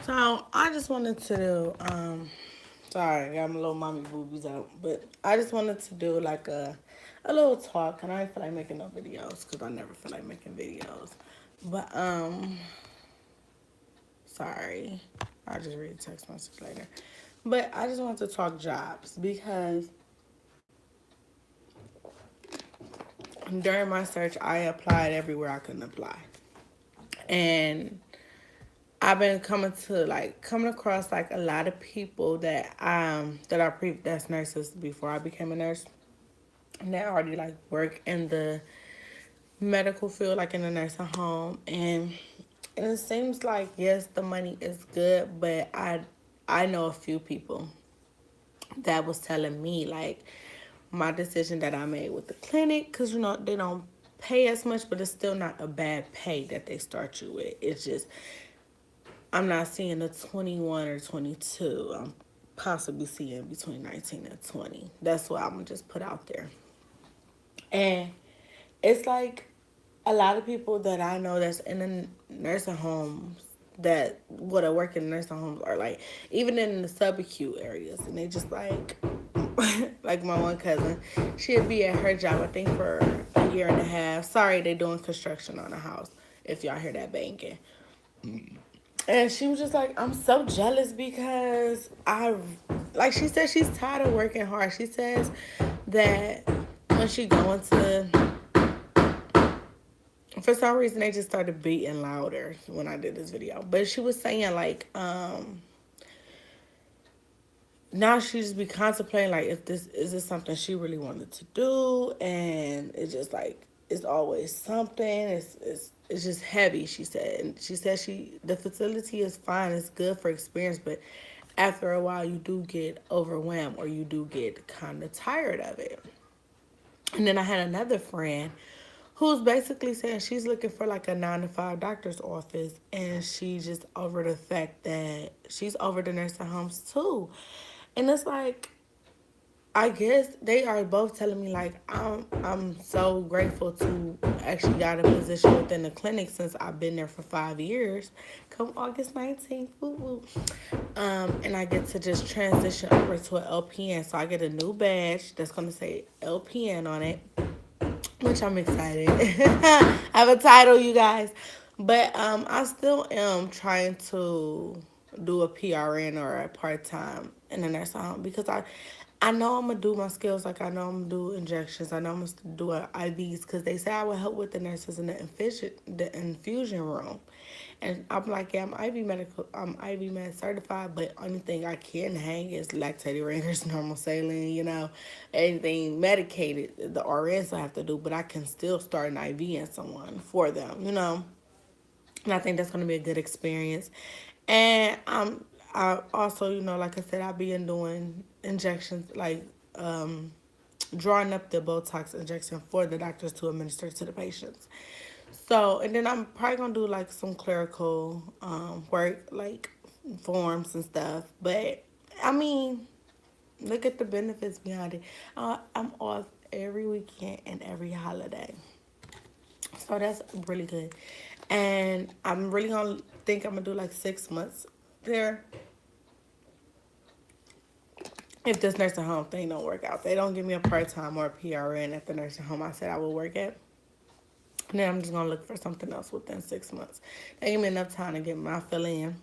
So I just wanted to do, sorry, I got my little mommy boobies out, but I just wanted to do like a little talk, and I didn't feel like making no videos because I never feel like making videos. But sorry, I'll just read the text message later. But I just wanted to talk jobs because during my search, I applied everywhere I couldn't apply, and I've been coming across like a lot of people that's nurses before I became a nurse, and they already like work in the medical field, like in a nursing home, and it seems like yes, the money is good, but I know a few people that was telling me like my decision that I made with the clinic, because they don't pay as much, but it's still not a bad pay that they start you with. It's just I'm not seeing a 21 or 22. I'm possibly seeing between 19 and 20. That's what I'm gonna just put out there. And it's like a lot of people that I know that's in the nursing homes that would have worked in nursing homes are like even in the subacute areas, and they just like like my one cousin, she'd be at her job I think for a year and a half. Sorry, they doing construction on a house. If y'all hear that banging. And she was just like, I'm so jealous because like she said, she's tired of working hard. She says that when she going to, for some reason, they just started beating louder when I did this video. But she was saying like, now she just be contemplating like if this something she really wanted to do, and it's just like it's always something. It's just heavy. She said, and she said the facility is fine. It's good for experience, but after a while you do get overwhelmed or you do get kind of tired of it. And then I had another friend who's basically saying she's looking for like a 9 to 5 doctor's office, and she just over the fact that she's over the nursing homes too. And it's like I guess they are both telling me like I'm so grateful to actually got a position within the clinic since I've been there for 5 years. Come August 19th, woo woo. And I get to just transition over to an LPN, so I get a new badge that's gonna say LPN on it, which I'm excited. I have a title, you guys, but I still am trying to do a PRN or a part time in the nursing home because I know I'm gonna do my skills. Like I know I'm gonna do injections. I know I'm gonna do IVs because they say I would help with the nurses in the infusion room. And I'm like, yeah, I'm IV med certified, but only thing I can hang is lactated ringers, normal saline, anything medicated, the RNs I have to do, but I can still start an IV in someone for them. And I think that's gonna be a good experience. And I also, like I said, I'll be in doing injections, like drawing up the Botox injection for the doctors to administer to the patients. So, and then I'm probably gonna do like some clerical work, like forms and stuff. But I mean, look at the benefits behind it. I'm off every weekend and every holiday, so that's really good. And I'm really gonna think I'm gonna do like 6 months there. If this nursing home thing don't work out, they don't give me a part time or a PRN at the nursing home I said I would work at. And then I'm just gonna look for something else within 6 months. They give me enough time to get my fill in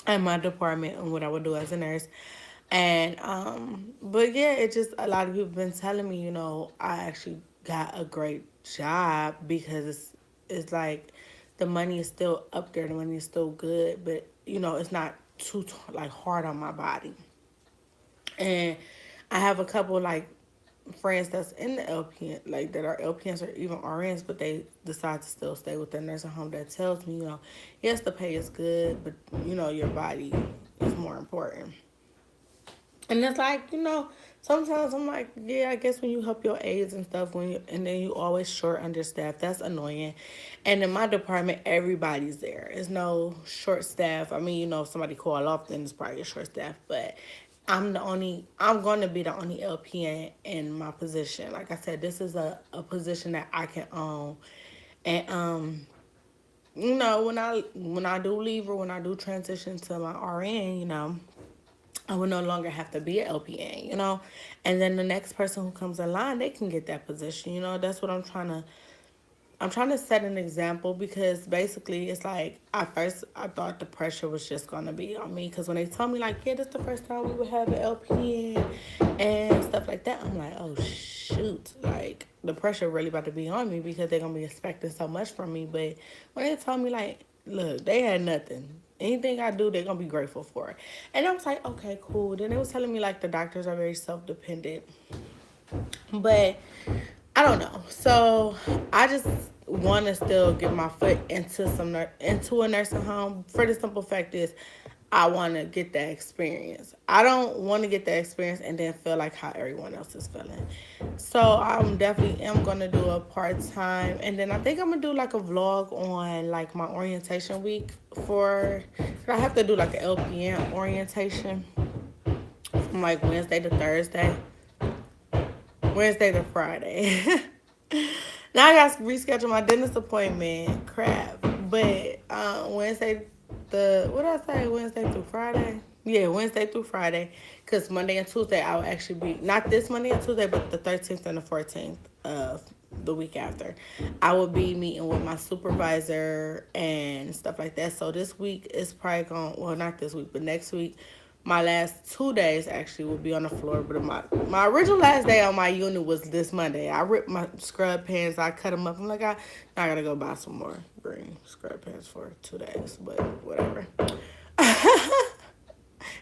and my department and what I would do as a nurse. And but yeah, it just a lot of people been telling me, I actually got a great job because it's like the money is still up there, the money is still good, but it's not too like hard on my body. And I have a couple like friends that's in the LPN, like that are LPNs or even RNs, but they decide to still stay with their nursing home. That tells me, yes, the pay is good, but your body is more important. And it's like, sometimes I'm like, yeah, I guess when you help your aides and stuff, and then you always short understaffed, that's annoying. And in my department, everybody's there. There's no short staff. I mean, if somebody call off, then it's probably a short staff. But I'm going to be the only LPN in my position. Like I said, this is a position that I can own. And when I do leave or when I do transition to my RN, I will no longer have to be an LPN, and then the next person who comes in line, they can get that position. That's what I'm trying to set an example, because basically it's like at first I thought the pressure was just gonna be on me, because when they told me like, yeah, this is the first time we would have an LPN and stuff like that, I'm like, oh shoot, like the pressure really about to be on me, because they're gonna be expecting so much from me. But when they told me like, look, they had nothing. Anything I do, they're gonna be grateful for it. And I was like, okay, cool. Then they was telling me like the doctors are very self dependent. But I don't know. So I just want to still get my foot into into a nursing home. For the simple fact is, I want to get that experience. I don't want to get that experience and then feel like how everyone else is feeling. So I'm definitely am gonna do a part time, and then I think I'm gonna do like a vlog on like my orientation week for. I have to do like an LPN orientation from like Wednesday to Thursday. Wednesday to Friday. Now I got to reschedule my dentist appointment. Crap. But Wednesday, what did I say? Wednesday through Friday? Yeah, Wednesday through Friday. Because Monday and Tuesday, I will actually be, not this Monday and Tuesday, but the 13th and the 14th of the week after. I will be meeting with my supervisor and stuff like that. So this week is probably going, well, not this week, but next week, my last 2 days actually will be on the floor. But my original last day on my unit was this Monday. I ripped my scrub pants. I cut them up. I'm like, I gotta go buy some more green scrub pants for 2 days. But whatever.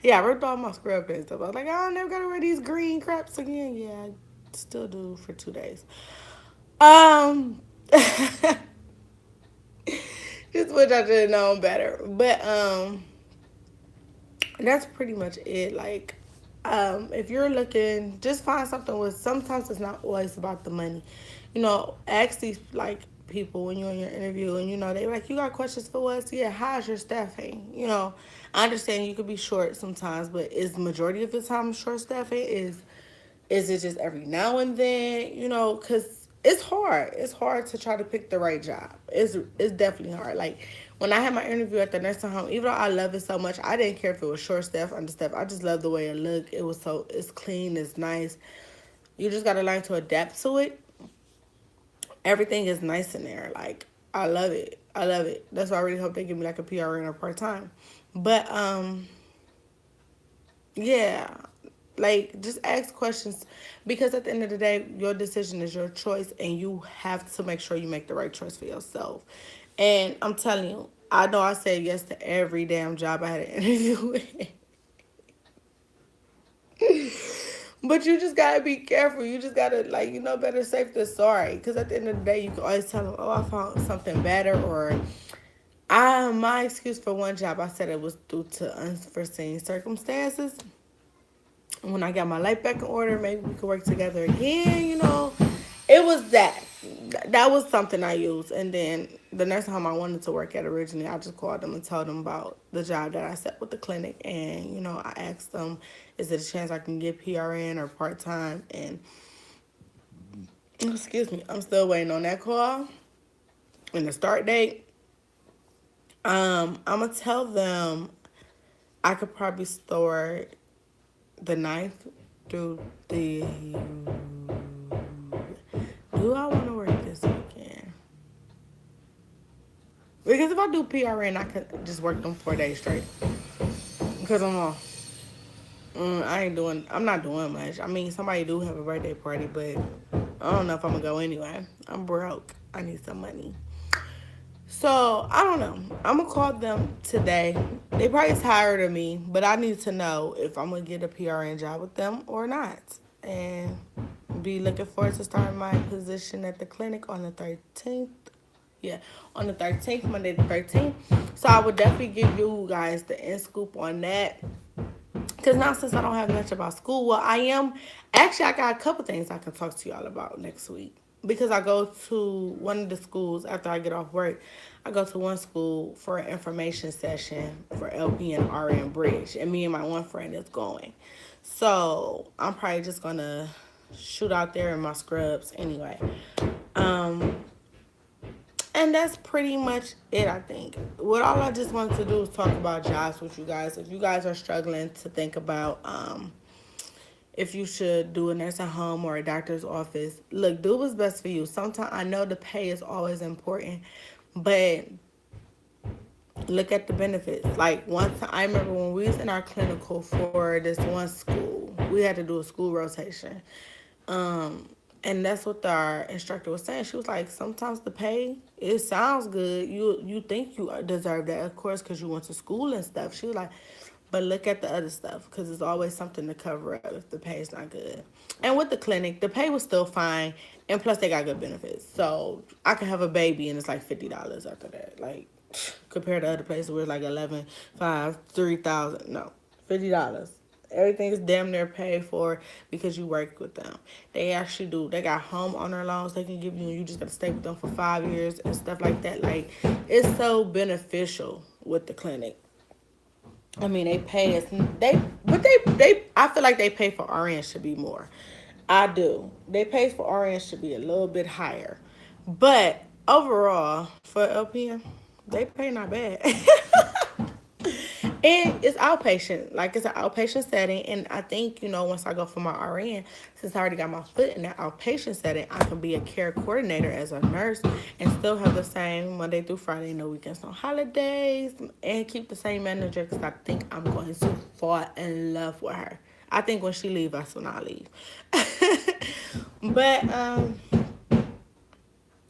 Yeah, I ripped all my scrub pants up. I was like, I never gotta wear these green craps again. Yeah, I still do for 2 days. Um, just wish I should have known better. But that's pretty much it. Like, if you're looking, just find something with. Sometimes it's not always about the money. Ask these like people when you're in your interview, and they like, you got questions for us? Yeah, how's your staffing? I understand you could be short sometimes, but is the majority of the time short staffing? Is it just every now and then? Because it's hard. It's hard to try to pick the right job. It's definitely hard. Like when I had my interview at the nursing home, even though I love it so much, I didn't care if it was short staff, understaffed. I just love the way it looked. It's clean, it's nice. You just gotta learn to adapt to it. Everything is nice in there. Like I love it. I love it. That's why I really hope they give me like a PRN or part time. But yeah, like just ask questions, because at the end of the day, your decision is your choice, and you have to make sure you make the right choice for yourself. And I'm telling you, I know I said yes to every damn job I had an interview with. But you just gotta be careful. You just gotta, like, better safe than sorry. Because at the end of the day, you can always tell them, oh, I found something better. Or my excuse for one job, I said it was due to unforeseen circumstances. When I got my life back in order, maybe we could work together again. It was that. That was something I used. And then the nursing home I wanted to work at originally, I just called them and told them about the job that I set with the clinic. And, I asked them, is it a chance I can get PRN or part time? And, excuse me, I'm still waiting on that call and the start date. I'm going to tell them I could probably start the ninth through the. Do I want to work this weekend? Because if I do PRN, I could just work them 4 days straight. Because I'm off. I'm not doing much. I mean, somebody do have a birthday party, but I don't know if I'm going to go anyway. I'm broke. I need some money. So, I don't know. I'm going to call them today. They probably tired of me, but I need to know if I'm going to get a PRN job with them or not. And be looking forward to starting my position at the clinic on the 13th. Yeah, on the 13th, Monday the 13th. So I would definitely give you guys the end scoop on that. Because now, since I don't have much about school, well, I got a couple things I can talk to y'all about next week. Because I go to one of the schools after I get off work. I go to one school for an information session for LP and RN Bridge. And me and my one friend is going. So I'm probably just going to shoot out there in my scrubs anyway. And and that's pretty much it, I think. What all I just wanted to do is talk about jobs with you guys. If you guys are struggling to think about if you should do a nursing home or a doctor's office, look, do what's best for you. Sometimes I know the pay is always important, but look at the benefits. Like once I remember when we was in our clinical for this one school, we had to do a school rotation. Um, and that's what our instructor was saying. She was like, sometimes the pay, it sounds good. You think you deserve that, of course, because you went to school and stuff. She was like, but look at the other stuff because there's always something to cover up if the pay is not good. And with the clinic, the pay was still fine, and plus they got good benefits. So I could have a baby and it's like $50 after that. Like compared to other places where it's like 11, 5, 3,000. No, $50. Everything is damn near paid for because you work with them. They actually do. They got homeowner loans they can give you, and you just got to stay with them for 5 years and stuff like that. Like it's so beneficial with the clinic. I mean, they pay us. But they. I feel like they pay for RN should be more. I do. They pay for RN should be a little bit higher, but overall for LPN, they pay not bad. And it's outpatient. Like it's an outpatient setting. And I think, once I go for my RN, since I already got my foot in that outpatient setting, I can be a care coordinator as a nurse and still have the same Monday through Friday, no weekends, no holidays, and keep the same manager because I think I'm going to fall in love with her. I think when she leaves, that's when I leave. But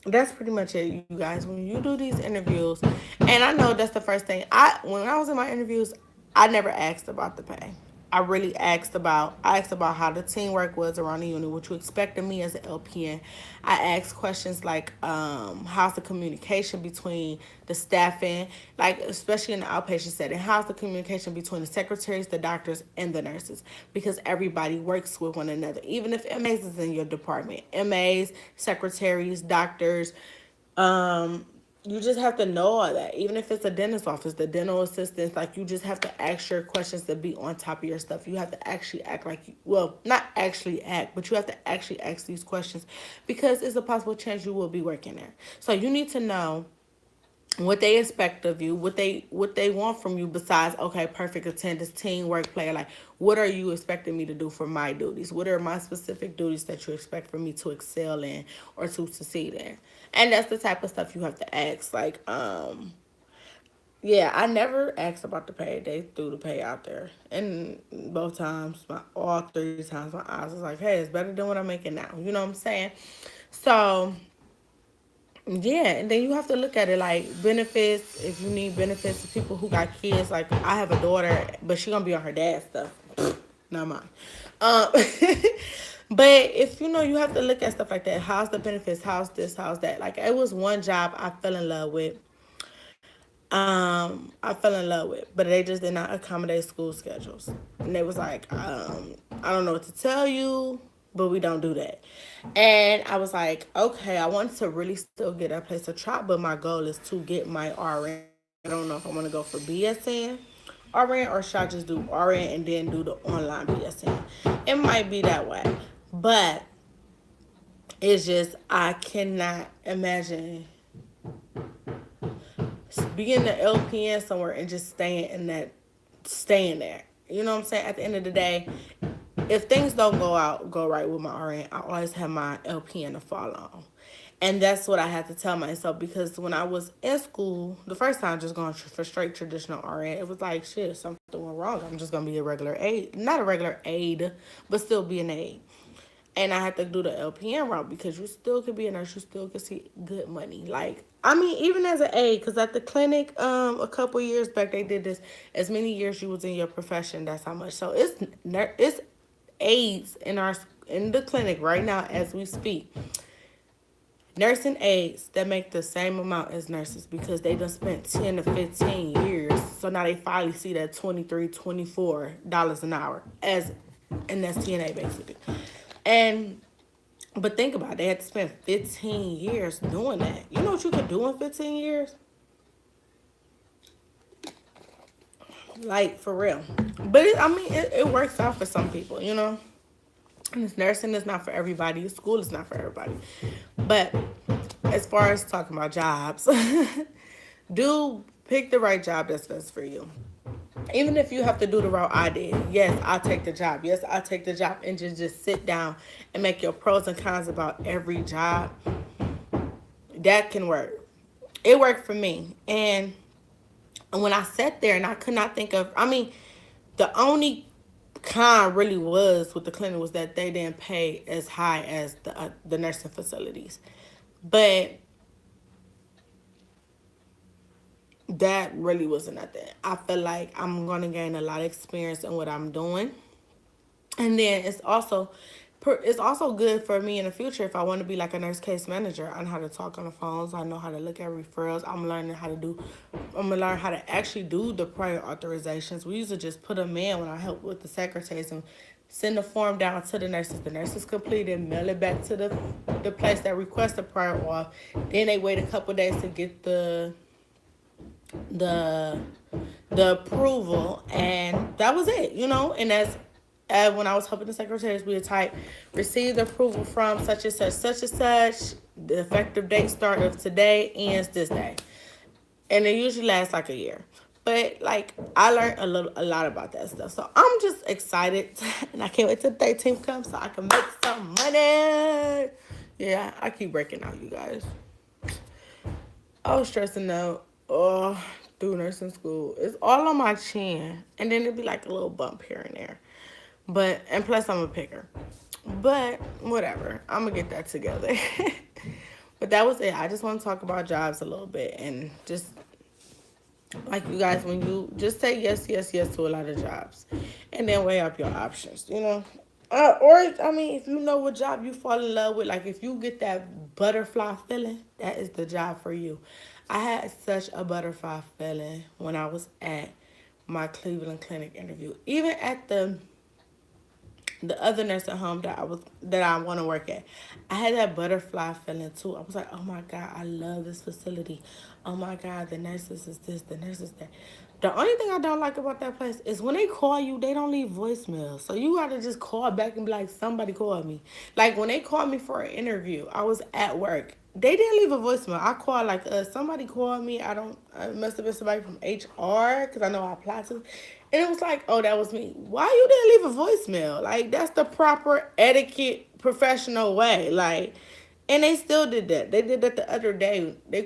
that's pretty much it, you guys. When you do these interviews, and I know that's the first thing when I was in my interviews, I never asked about the pay. I asked about how the teamwork was around the unit, what you expected me as an LPN. I asked questions like, how's the communication between the staffing, like especially in the outpatient setting, how's the communication between the secretaries, the doctors, and the nurses? Because everybody works with one another. Even if MAs is in your department, MAs, secretaries, doctors, um, you just have to know all that. Even if it's a dentist office, the dental assistants, like you just have to ask your questions to be on top of your stuff. You have to actually act like not actually act, but you have to actually ask these questions because it's a possible chance you will be working there. So you need to know what they expect of you, what they want from you besides, okay, perfect attendance, teamwork, player. Like, what are you expecting me to do for my duties? What are my specific duties that you expect for me to excel in or to succeed in? And that's the type of stuff you have to ask. Like, yeah, I never asked about the pay. They threw the pay out there. And both times, all 3 times, my eyes was like, hey, it's better than what I'm making now. You know what I'm saying? So, yeah, and then you have to look at it like benefits. If you need benefits for people who got kids, like I have a daughter, but she gonna be on her dad's stuff, not mine. Um, but if you have to look at stuff like that. How's the benefits? How's this? How's that? Like it was one job I fell in love with. But they just did not accommodate school schedules. And they was like, I don't know what to tell you, but we don't do that. And I was like, okay, I want to really still get that place to try, but my goal is to get my RN. I don't know if I want to go for BSN, RN, or should I just do RN and then do the online BSN? It might be that way. But it's just, I cannot imagine being the LPN somewhere and just staying there. You know what I'm saying? At the end of the day, if things don't go right with my RN, I always have my LPN to fall on. And that's what I had to tell myself because when I was in school, the first time just going for straight traditional RN, it was like, shit, something went wrong. I'm just going to be a regular aide. Not a regular aide, but still be an aide. And I had to do the LPN route because you still could be a nurse. You still could see good money. Like, I mean, even as an aide, because at the clinic a couple years back, they did this. As many years you was in your profession, that's how much. So it's aides in the clinic right now as we speak. Nursing aides that make the same amount as nurses because they done spent 10 to 15 years. So now they finally see that $23, $24 an hour and that's TNA basically. But think about it, they had to spend 15 years doing that. You know what you could do in 15 years? Like, for real. But, it works out for some people, And nursing is not for everybody. School is not for everybody. But as far as talking about jobs, do pick the right job that's best for you. Even if you have to do the route I did, yes, I'll take the job. Yes, I'll take the job and just sit down and make your pros and cons about every job. That can work. It worked for me. And when I sat there and I could not think of, I mean, the only con really was with the clinic was that they didn't pay as high as the nursing facilities. But that really wasn't nothing. I feel like I'm gonna gain a lot of experience in what I'm doing, and then it's also good for me in the future if I want to be like a nurse case manager. I know how to talk on the phones. I know how to look at referrals. I'm gonna learn how to actually do the prior authorizations. We used to just put them in when I help with the secretaries and send the form down to the nurses. The nurses complete it, mail it back to the place that requests the prior auth. Then they wait a couple days to get the the approval, and that was it, and that's when I was helping the secretaries, we would type, received approval from such and such, the effective date start of today ends this day. And it usually lasts like a year. But like I learned a lot about that stuff. So I'm just excited and I can't wait till the 13th comes so I can make some money. Yeah, I keep breaking out, you guys. I was stressing out through nursing school. It's all on my chin. And then it'd be like a little bump here and there. And plus I'm a picker. But whatever. I'm gonna get that together. But that was it. I just want to talk about jobs a little bit and just like you guys, when you just say yes, yes, yes to a lot of jobs and then weigh up your options. Or, I mean, if you know what job you fall in love with, like if you get that butterfly feeling, that is the job for you. I had such a butterfly feeling when I was at my Cleveland Clinic interview. Even at the other nursing home that I want to work at, I had that butterfly feeling too. I was like, oh my God, I love this facility. Oh my God, the nurses is this, the nurses that. The only thing I don't like about that place is when they call you, they don't leave voicemail. So you gotta just call back and be like, somebody called me. Like when they called me for an interview, I was at work. They didn't leave a voicemail. I called like somebody called me. It must have been somebody from HR because I know I applied to. And it was like, oh, that was me. Why you didn't leave a voicemail? Like that's the proper etiquette, professional way. Like, and they still did that. They did that the other day. They